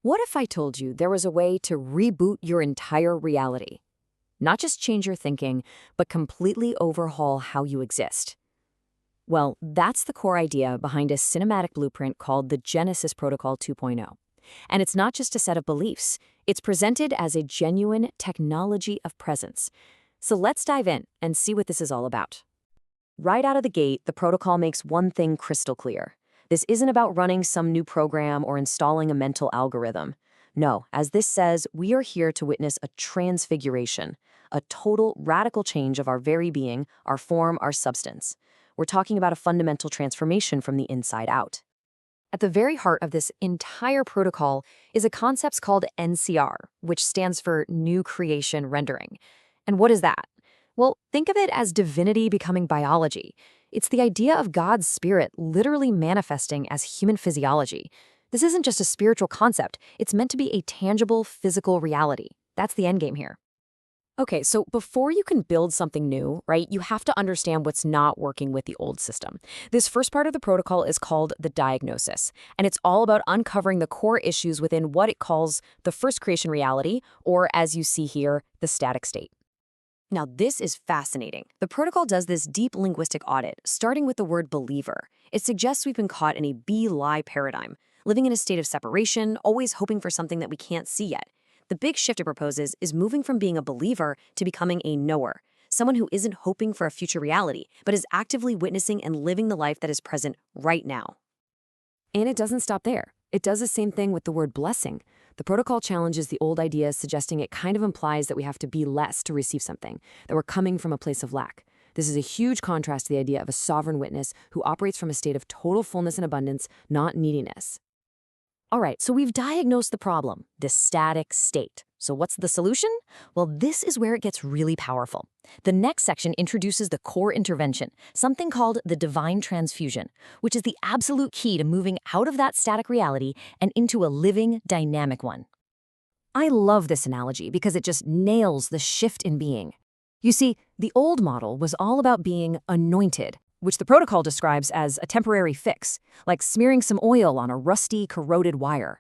What if I told you there was a way to reboot your entire reality? Not just change your thinking, but completely overhaul how you exist. Well, that's the core idea behind a cinematic blueprint called the Genesis Protocol 2.0. And it's not just a set of beliefs, it's presented as a genuine technology of presence. So let's dive in and see what this is all about. Right out of the gate, the protocol makes one thing crystal clear. This isn't about running some new program or installing a mental algorithm. No, as this says, we are here to witness a transfiguration, a total radical change of our very being, our form, our substance. We're talking about a fundamental transformation from the inside out. At the very heart of this entire protocol is a concept called NCR, which stands for New Creation Rendering. And what is that? Well, think of it as divinity becoming biology. It's the idea of God's spirit literally manifesting as human physiology. This isn't just a spiritual concept, it's meant to be a tangible physical reality. That's the endgame here. Okay, so before you can build something new, right, you have to understand what's not working with the old system. This first part of the protocol is called the diagnosis, and it's all about uncovering the core issues within what it calls the first creation reality, or as you see here, the static state. Now, this is fascinating. The protocol does this deep linguistic audit, starting with the word believer. It suggests we've been caught in a be-lie paradigm, living in a state of separation, always hoping for something that we can't see yet. The big shift it proposes is moving from being a believer to becoming a knower, someone who isn't hoping for a future reality, but is actively witnessing and living the life that is present right now. And it doesn't stop there. It does the same thing with the word blessing. The protocol challenges the old ideas, suggesting it kind of implies that we have to be less to receive something, that we're coming from a place of lack. This is a huge contrast to the idea of a sovereign witness who operates from a state of total fullness and abundance, not neediness. All right, so we've diagnosed the problem, this static state. So what's the solution? Well, this is where it gets really powerful. The next section introduces the core intervention, something called the divine transfusion, which is the absolute key to moving out of that static reality and into a living, dynamic one. I love this analogy because it just nails the shift in being. You see, the old model was all about being anointed, which the protocol describes as a temporary fix, like smearing some oil on a rusty, corroded wire.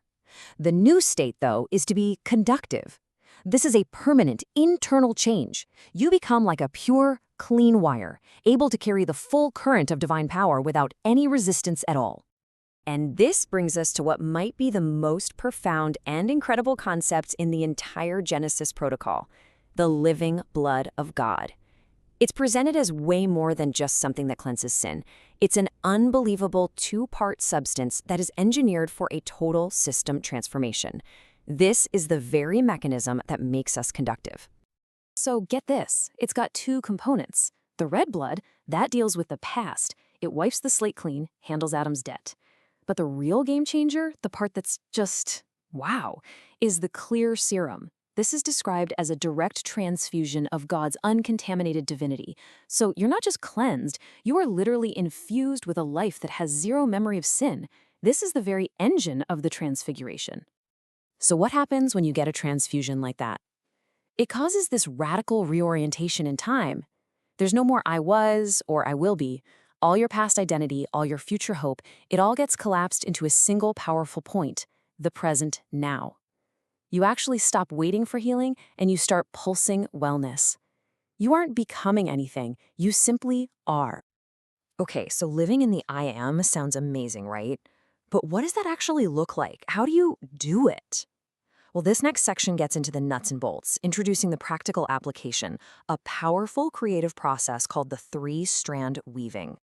The new state, though, is to be conductive. This is a permanent, internal change. You become like a pure, clean wire, able to carry the full current of divine power without any resistance at all. And this brings us to what might be the most profound and incredible concept in the entire Genesis protocol, the living blood of God. It's presented as way more than just something that cleanses sin. It's an unbelievable two-part substance that is engineered for a total system transformation. This is the very mechanism that makes us conductive. So get this, it's got two components. The red blood, that deals with the past. It wipes the slate clean, handles Adam's debt. But the real game changer, the part that's just, wow, is the clear serum. This is described as a direct transfusion of God's uncontaminated divinity. So you're not just cleansed, you are literally infused with a life that has zero memory of sin. This is the very engine of the transfiguration. So what happens when you get a transfusion like that? It causes this radical reorientation in time. There's no more I was or I will be. All your past identity, all your future hope, it all gets collapsed into a single powerful point, the present now. You actually stop waiting for healing and you start pulsing wellness. You aren't becoming anything, you simply are. Okay, so living in the I am sounds amazing, right? But what does that actually look like? How do you do it? Well, this next section gets into the nuts and bolts, introducing the practical application, a powerful creative process called the three-strand weaving.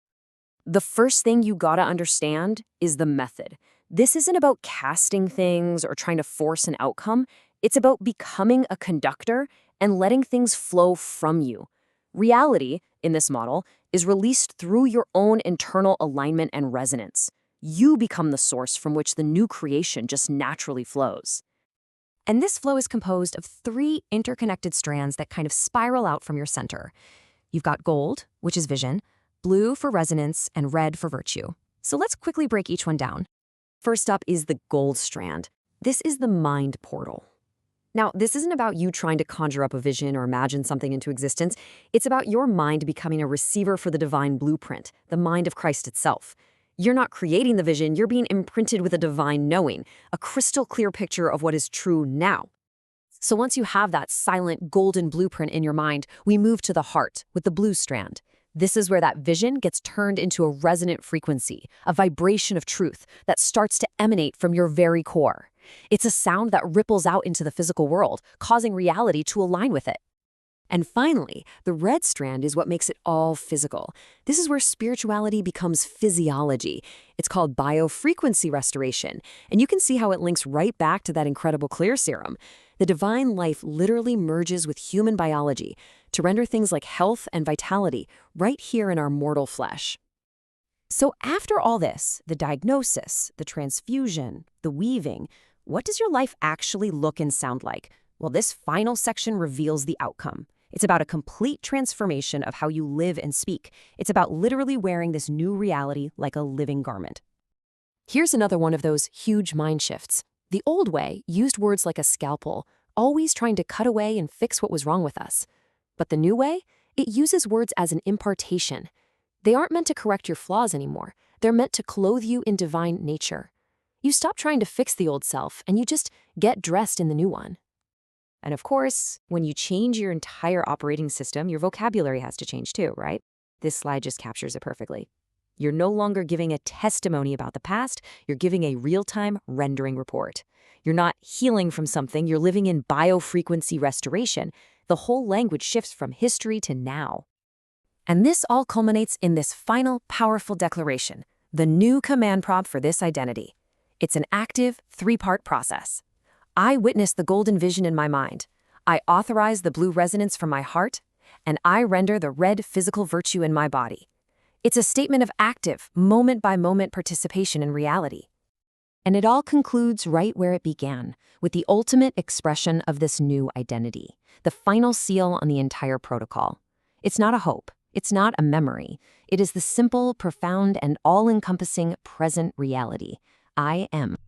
The first thing you gotta understand is the method. This isn't about casting things or trying to force an outcome. It's about becoming a conductor and letting things flow from you. Reality, in this model, is released through your own internal alignment and resonance. You become the source from which the new creation just naturally flows. And this flow is composed of three interconnected strands that kind of spiral out from your center. You've got gold, which is vision, blue for resonance, and red for virtue. So let's quickly break each one down. First up is the gold strand. This is the mind portal. Now, this isn't about you trying to conjure up a vision or imagine something into existence. It's about your mind becoming a receiver for the divine blueprint, the mind of Christ itself. You're not creating the vision, you're being imprinted with a divine knowing, a crystal clear picture of what is true now. So once you have that silent golden blueprint in your mind, we move to the heart with the blue strand. This is where that vision gets turned into a resonant frequency, a vibration of truth that starts to emanate from your very core. It's a sound that ripples out into the physical world, causing reality to align with it. And finally, the red strand is what makes it all physical. This is where spirituality becomes physiology. It's called biofrequency restoration, and you can see how it links right back to that incredible clear serum. The divine life literally merges with human biology to render things like health and vitality right here in our mortal flesh. So after all this, the diagnosis, the transfusion, the weaving, what does your life actually look and sound like? Well, this final section reveals the outcome. It's about a complete transformation of how you live and speak. It's about literally wearing this new reality like a living garment. Here's another one of those huge mind shifts. The old way used words like a scalpel, always trying to cut away and fix what was wrong with us. But the new way, it uses words as an impartation. They aren't meant to correct your flaws anymore. They're meant to clothe you in divine nature. You stop trying to fix the old self and you just get dressed in the new one. And of course, when you change your entire operating system, your vocabulary has to change too, right? This slide just captures it perfectly. You're no longer giving a testimony about the past, you're giving a real-time rendering report. You're not healing from something, you're living in biofrequency restoration. The whole language shifts from history to now. And this all culminates in this final, powerful declaration, the new command prompt for this identity. It's an active, three-part process. I witness the golden vision in my mind. I authorize the blue resonance from my heart, and I render the red physical virtue in my body. It's a statement of active, moment-by-moment participation in reality. And it all concludes right where it began, with the ultimate expression of this new identity, the final seal on the entire protocol. It's not a hope. It's not a memory. It is the simple, profound, and all-encompassing present reality. I am.